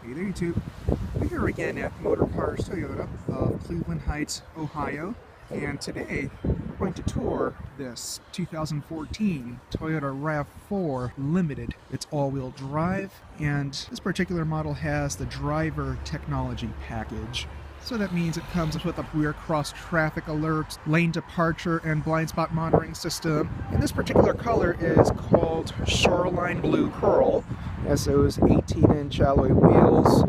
Hey there YouTube, we're here again at Motorcars Toyota of Cleveland Heights, Ohio, and today we're going to tour this 2014 Toyota RAV4 Limited. It's all-wheel drive, and this particular model has the driver technology package. So that means it comes with a rear cross traffic alert, lane departure, and blind spot monitoring system. And this particular color is called Shoreline Blue Pearl. It has those 18-inch alloy wheels.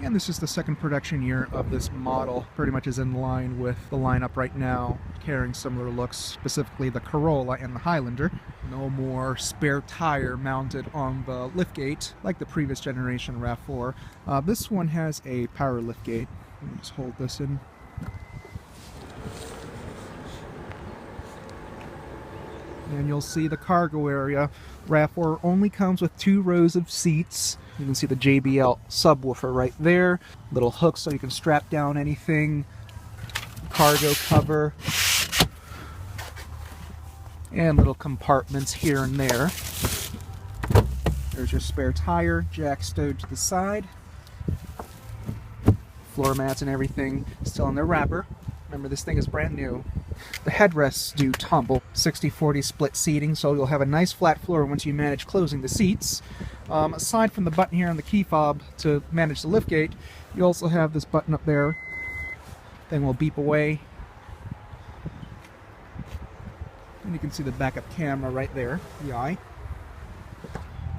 And this is the second production year of this model. Pretty much is in line with the lineup right now, carrying similar looks, specifically the Corolla and the Highlander. No more spare tire mounted on the liftgate like the previous generation RAV4. This one has a power liftgate. Let me just hold this in. And you'll see the cargo area. RAV4 only comes with 2 rows of seats. You can see the JBL subwoofer right there. Little hooks so you can strap down anything. Cargo cover. And little compartments here and there. There's your spare tire, jack stowed to the side. Floor mats and everything still in their wrapper. Remember, this thing is brand new. The headrests do tumble. 60-40 split seating, so you'll have a nice flat floor once you manage closing the seats. Aside from the button here on the key fob to manage the liftgate, you also have this button up there. Thing will beep away. And you can see the backup camera right there, the eye.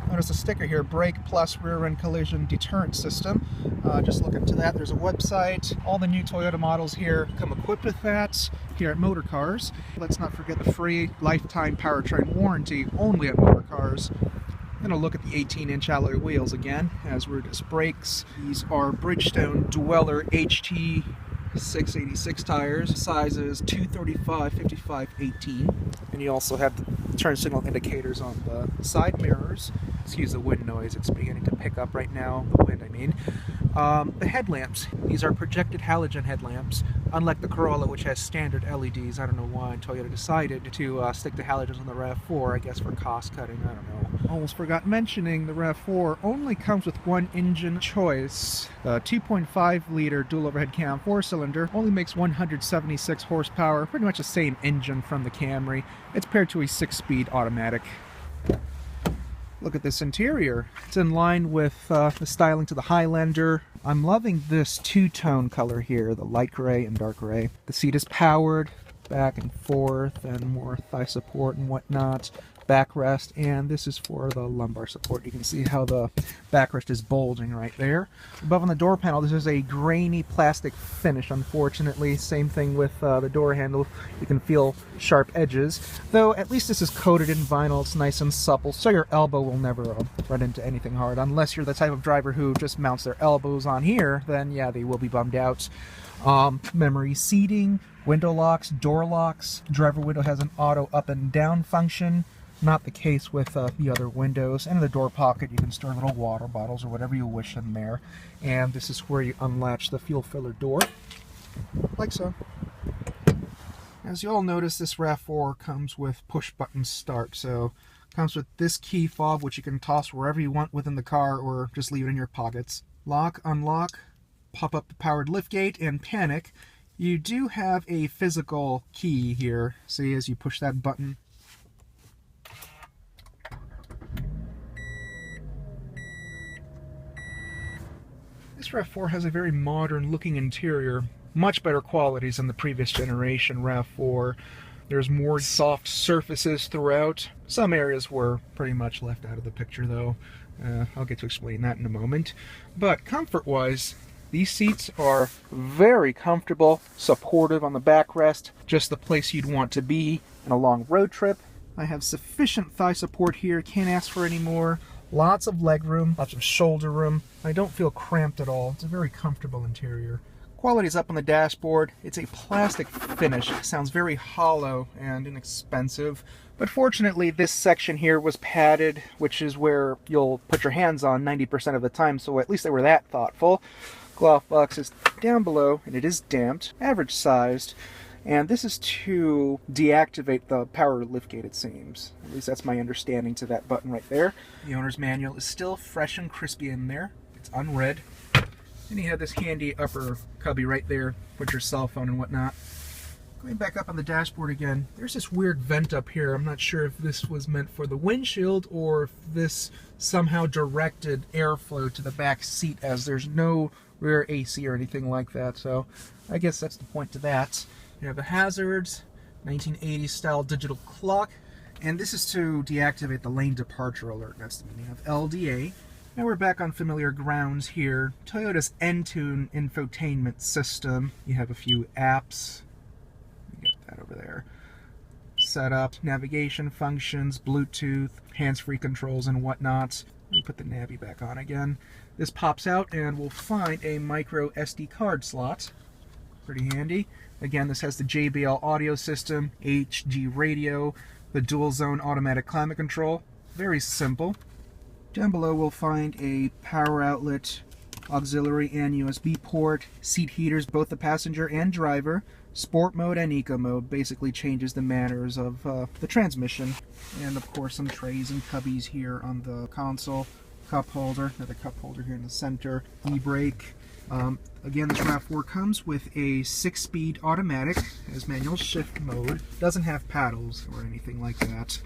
Notice a sticker here, brake plus rear end collision deterrent system. Just look into that. There's a website. All the new Toyota models here come equipped with that here at Motorcars. Let's not forget the free lifetime powertrain warranty only at Motorcars. And a look at the 18-inch alloy wheels again, as rear disc brakes. These are Bridgestone Dweller HT 686 tires, sizes 235, 55, 18. And you also have the turn signal indicators on the side mirrors. Excuse the wind noise, it's beginning to pick up right now. The wind, I mean. The headlamps. These are projected halogen headlamps. Unlike the Corolla, which has standard LEDs. I don't know why Toyota decided to stick to halogens on the RAV4, I guess for cost cutting, I don't know. Almost forgot mentioning the RAV4 only comes with one engine choice. The 2.5 liter dual overhead cam 4-cylinder only makes 176 horsepower, pretty much the same engine from the Camry. It's paired to a 6-speed automatic. Look at this interior. It's in line with the styling to the Highlander. I'm loving this two-tone color here, the light gray and dark gray. The seat is powered, back and forth, and more thigh support and whatnot. Backrest, and this is for the lumbar support. You can see how the backrest is bulging right there. Above on the door panel, this is a grainy plastic finish, unfortunately. Same thing with the door handle. You can feel sharp edges, though at least this is coated in vinyl. It's nice and supple, so your elbow will never run into anything hard. Unless you're the type of driver who just mounts their elbows on here, then yeah, they will be bummed out. Memory seating, window locks, door locks. Driver window has an auto up and down function. Not the case with the other windows. And in the door pocket, you can store little water bottles or whatever you wish in there. And this is where you unlatch the fuel filler door, like so. As you all notice, this RAV4 comes with push-button start. So it comes with this key fob, which you can toss wherever you want within the car or just leave it in your pockets. Lock, unlock, pop up the powered liftgate, and panic. You do have a physical key here. See, as you push that button, this RAV4 has a very modern looking interior, much better qualities than the previous generation RAV4. There's more soft surfaces throughout. Some areas were pretty much left out of the picture though. I'll get to explain that in a moment. But comfort-wise, these seats are very comfortable, supportive on the backrest, just the place you'd want to be in a long road trip. I have sufficient thigh support here, can't ask for any more. Lots of leg room, lots of shoulder room. I don't feel cramped at all. It's a very comfortable interior. Quality's up on the dashboard. It's a plastic finish. Sounds very hollow and inexpensive. But fortunately, this section here was padded, which is where you'll put your hands on 90% of the time, so at least they were that thoughtful. Glove box is down below, and it is damped, average sized. And this is to deactivate the power liftgate, it seems. At least that's my understanding to that button right there. The owner's manual is still fresh and crispy in there. It's It's unread. And you have this handy upper cubby right there, put your cell phone and whatnot. Going back up on the dashboard again, there's this weird vent up here. I'm not sure if this was meant for the windshield or if this somehow directed airflow to the back seat, as there's no rear AC or anything like that. So I guess that's the point to that. You have the hazards, 1980s style digital clock, and this is to deactivate the lane departure alert. That's the meaning of LDA. Now we're back on familiar grounds here. Toyota's Entune infotainment system. You have a few apps. Get that over there. Setup, navigation functions, Bluetooth, hands-free controls and whatnot. Let me put the navy back on again. This pops out and we'll find a micro SD card slot. Pretty handy. Again, this has the JBL audio system, HG radio, the dual zone automatic climate control. Very simple. Down below we'll find a power outlet, auxiliary and USB port, seat heaters, both the passenger and driver. Sport mode and eco mode basically changes the manners of the transmission. And of course some trays and cubbies here on the console. Cup holder, another cup holder here in the center. E-brake. Again, this RAV4 comes with a 6-speed automatic, has manual shift mode, doesn't have paddles or anything like that.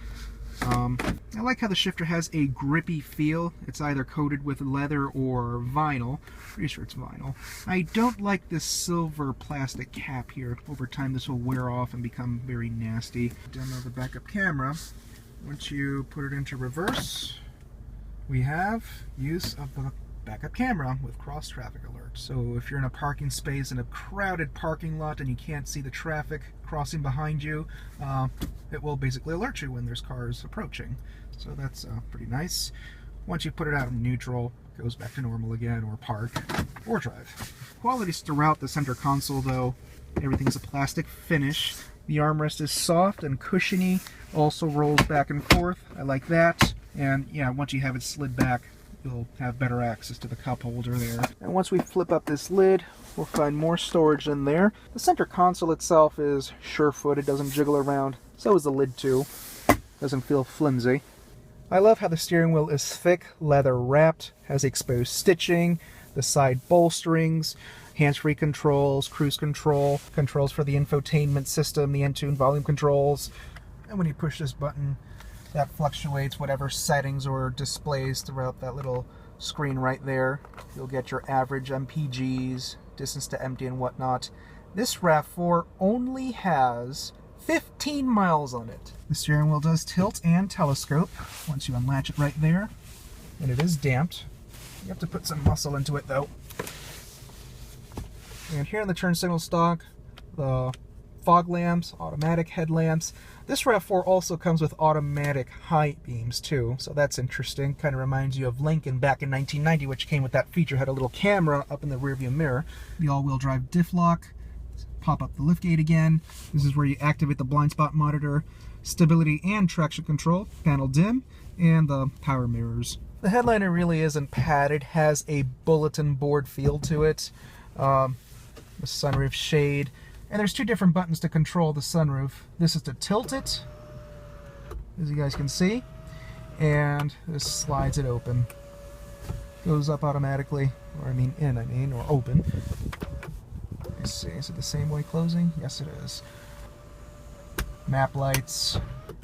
I like how the shifter has a grippy feel. It's either coated with leather or vinyl. Pretty sure it's vinyl. I don't like this silver plastic cap here. Over time this will wear off and become very nasty. Demo the backup camera. Once you put it into reverse, we have use of the backup camera with cross traffic alert. So if you're in a parking space in a crowded parking lot and you can't see the traffic crossing behind you, it will basically alert you when there's cars approaching. So that's pretty nice. Once you put it out in neutral, it goes back to normal again, or park, or drive. Qualities throughout the center console though, everything's a plastic finish. The armrest is soft and cushiony, also rolls back and forth. I like that. And yeah, once you have it slid back, you'll have better access to the cup holder there. And once we flip up this lid, we'll find more storage in there. The center console itself is sure-footed, it doesn't jiggle around. So is the lid too. Doesn't feel flimsy. I love how the steering wheel is thick, leather wrapped, has exposed stitching, the side bolsterings, hands-free controls, cruise control, controls for the infotainment system, the Entune volume controls. And when you push this button, that fluctuates whatever settings or displays throughout that little screen right there. You'll get your average MPGs, distance to empty and whatnot. This RAV4 only has 15 miles on it. The steering wheel does tilt and telescope once you unlatch it right there. And it is damped. You have to put some muscle into it though. And here in the turn signal stock, the fog lamps, automatic headlamps. This RAV4 also comes with automatic high beams too, so that's interesting. Kind of reminds you of Lincoln back in 1990, which came with that feature, had a little camera up in the rearview mirror. The all-wheel drive diff lock, pop up the liftgate again. This is where you activate the blind spot monitor, stability and traction control, panel dim, and the power mirrors. The headliner really isn't padded, has a bulletin board feel to it. The sunroof shade. And there's two different buttons to control the sunroof. This is to tilt it, as you guys can see, and this slides it open. Goes up automatically, or or open. Let's see, is it the same way closing? Yes, it is. Map lights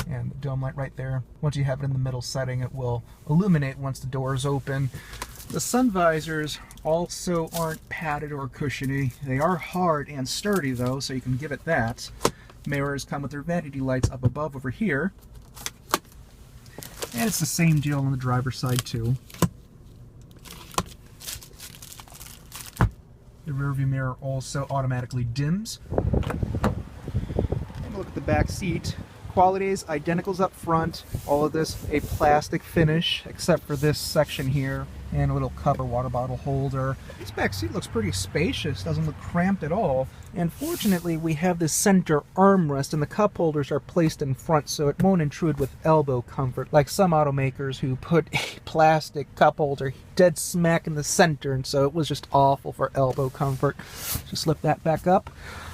and the dome light right there. Once you have it in the middle setting, it will illuminate once the doors open. The sun visors also aren't padded or cushiony. They are hard and sturdy though, so you can give it that. Mirrors come with their vanity lights up above over here. And it's the same deal on the driver's side too. The rearview mirror also automatically dims. And look at the back seat. Qualities, identicals up front. All of this a plastic finish, except for this section here. And a little cover water bottle holder. This back seat looks pretty spacious, doesn't look cramped at all. And fortunately we have this center armrest and the cup holders are placed in front so it won't intrude with elbow comfort, like some automakers who put a plastic cup holder dead smack in the center, and so it was just awful for elbow comfort. Just slip that back up.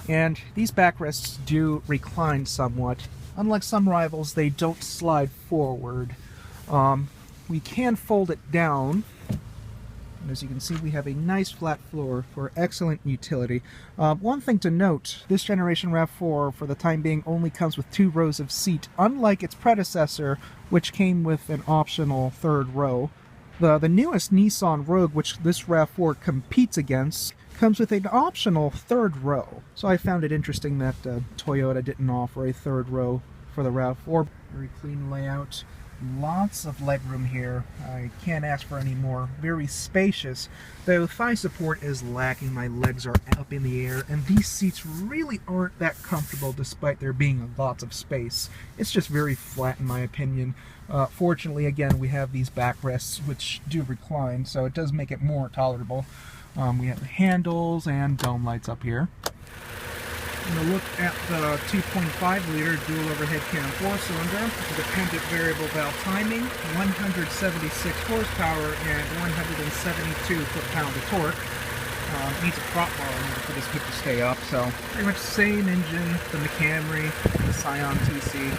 And these backrests do recline somewhat. Unlike some rivals, they don't slide forward. We can fold it down. And as you can see, we have a nice flat floor for excellent utility. One thing to note, this generation RAV4 for the time being only comes with 2 rows of seat, unlike its predecessor, which came with an optional 3rd row. The newest Nissan Rogue, which this RAV4 competes against, comes with an optional 3rd row. So I found it interesting that Toyota didn't offer a 3rd row for the RAV4. Very clean layout. Lots of legroom here. I can't ask for any more. Very spacious, though thigh support is lacking. My legs are up in the air, and these seats really aren't that comfortable despite there being lots of space. It's just very flat in my opinion. Fortunately, again, we have these backrests which do recline, so it does make it more tolerable. We have the handles and dome lights up here. I'm going to look at the 2.5-liter dual overhead cam 4-cylinder, dependent variable valve timing, 176 horsepower and 172 foot-pound of torque. Needs a prop bar in order for this hook to stay up, so pretty much the same engine, the Camry, the Scion TC.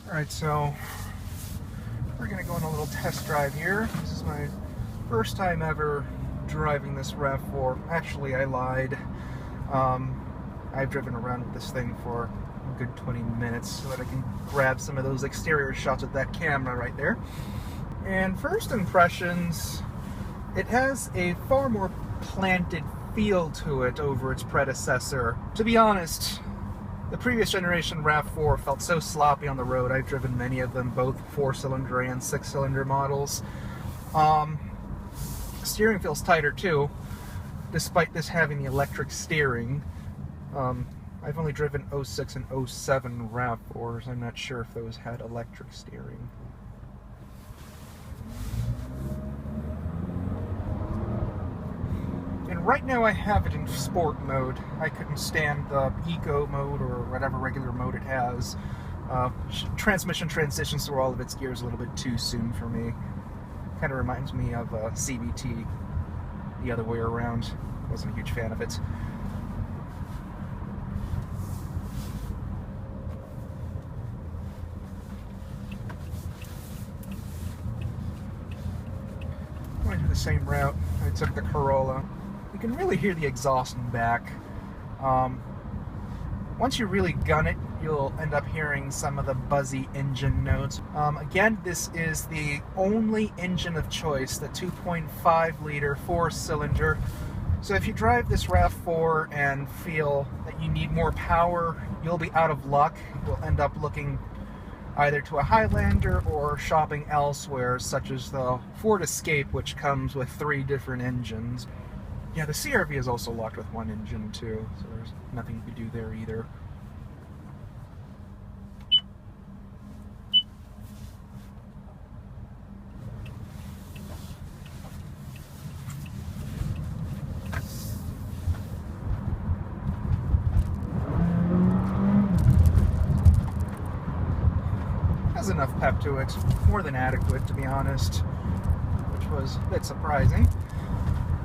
Alright, so we're going to go on a little test drive here. This is my first time ever driving this RAV4. Actually, I lied. I've driven around with this thing for a good 20 minutes so that I can grab some of those exterior shots with that camera right there. And first impressions, it has a far more planted feel to it over its predecessor. To be honest, the previous generation RAV4 felt so sloppy on the road. I've driven many of them, both 4-cylinder and 6-cylinder models. Steering feels tighter too, despite this having the electric steering. I've only driven 06 and 07 RAV4s. I'm not sure if those had electric steering. And right now I have it in sport mode. I couldn't stand the eco mode or whatever regular mode it has. Transmission transitions through all of its gears a little bit too soon for me. Kind of reminds me of CVT the other way around. Wasn't a huge fan of it. Going to the same route I took the Corolla. You can really hear the exhaust in the back. Once you really gun it, you'll end up hearing some of the buzzy engine notes. Again, this is the only engine of choice, the 2.5-liter 4-cylinder. So if you drive this RAV4 and feel that you need more power, you'll be out of luck. You'll end up looking either to a Highlander or shopping elsewhere, such as the Ford Escape, which comes with 3 different engines. Yeah, the CR-V is also locked with 1 engine too, so there's nothing you can do there either. Has enough pep to it, more than adequate to be honest, which was a bit surprising.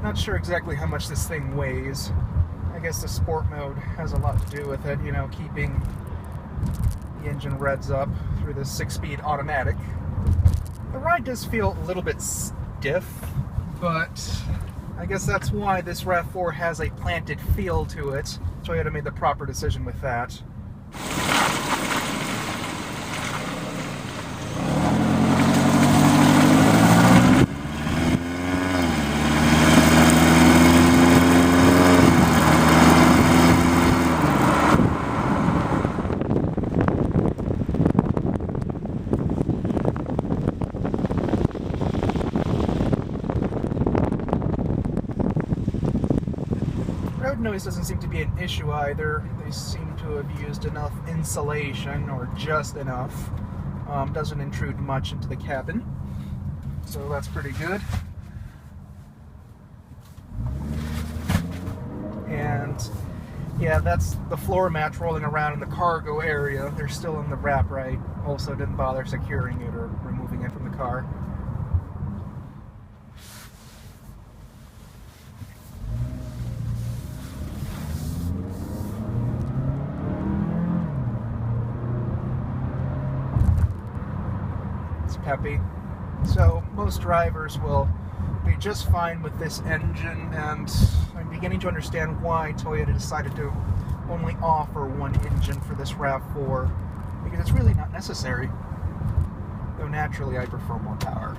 Not sure exactly how much this thing weighs. I guess the sport mode has a lot to do with it, you know, keeping the engine revs up through the 6-speed automatic. The ride does feel a little bit stiff, but I guess that's why this RAV4 has a planted feel to it. Toyota made the proper decision with that. Noise noise doesn't seem to be an issue either. They seem to have used enough insulation, or just enough. Doesn't intrude much into the cabin, so that's pretty good. And yeah, that's the floor mats rolling around in the cargo area. They're still in the wrap right. Also didn't bother securing it or removing it from the car. It's peppy. So most drivers will be just fine with this engine, and I'm beginning to understand why Toyota decided to only offer one engine for this RAV4, because it's really not necessary, though naturally I prefer more power.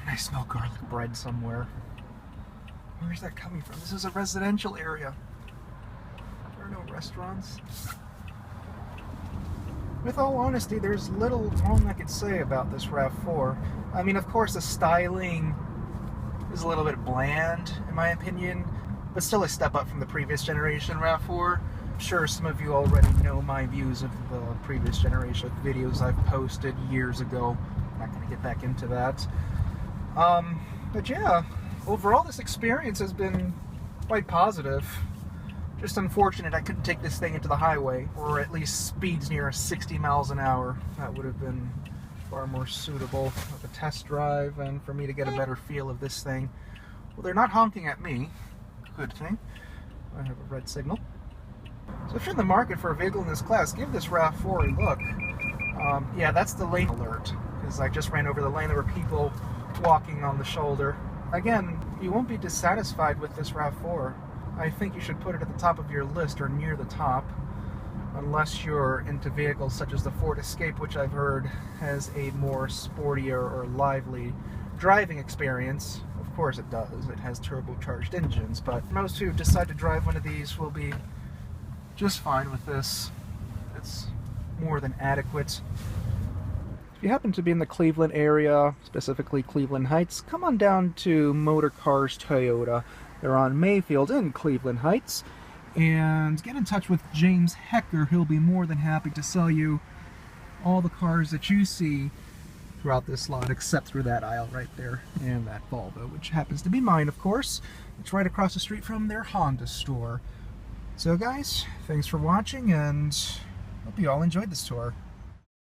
I smell garlic bread somewhere. Where's that coming from? This is a residential area. There are no restaurants. With all honesty, there's little wrong I could say about this RAV4. I mean, of course, the styling is a little bit bland, in my opinion, but still a step up from the previous generation RAV4. I'm sure some of you already know my views of the previous generation videos I've posted years ago. I'm not going to get back into that. But yeah, overall this experience has been quite positive. Just unfortunate I couldn't take this thing into the highway, or at least speeds near 60 miles an hour. That would have been far more suitable of a test drive and for me to get a better feel of this thing. Well, they're not honking at me. Good thing. I have a red signal. So if you're in the market for a vehicle in this class, give this RAV4 a look. Yeah, that's the lane alert, because I just ran over the lane. There were people walking on the shoulder. Again, you won't be dissatisfied with this RAV4. I think you should put it at the top of your list, or near the top, unless you're into vehicles such as the Ford Escape, which I've heard has a more sportier or lively driving experience. Of course it does. It has turbocharged engines, but most who decide to drive one of these will be just fine with this. It's more than adequate. If you happen to be in the Cleveland area, specifically Cleveland Heights, come on down to Motorcars Toyota. They're on Mayfield in Cleveland Heights. And get in touch with James Hecker. He'll be more than happy to sell you all the cars that you see throughout this lot, except through that aisle right there, and that Volvo, which happens to be mine, of course. It's right across the street from their Honda store. So guys, thanks for watching, and hope you all enjoyed this tour.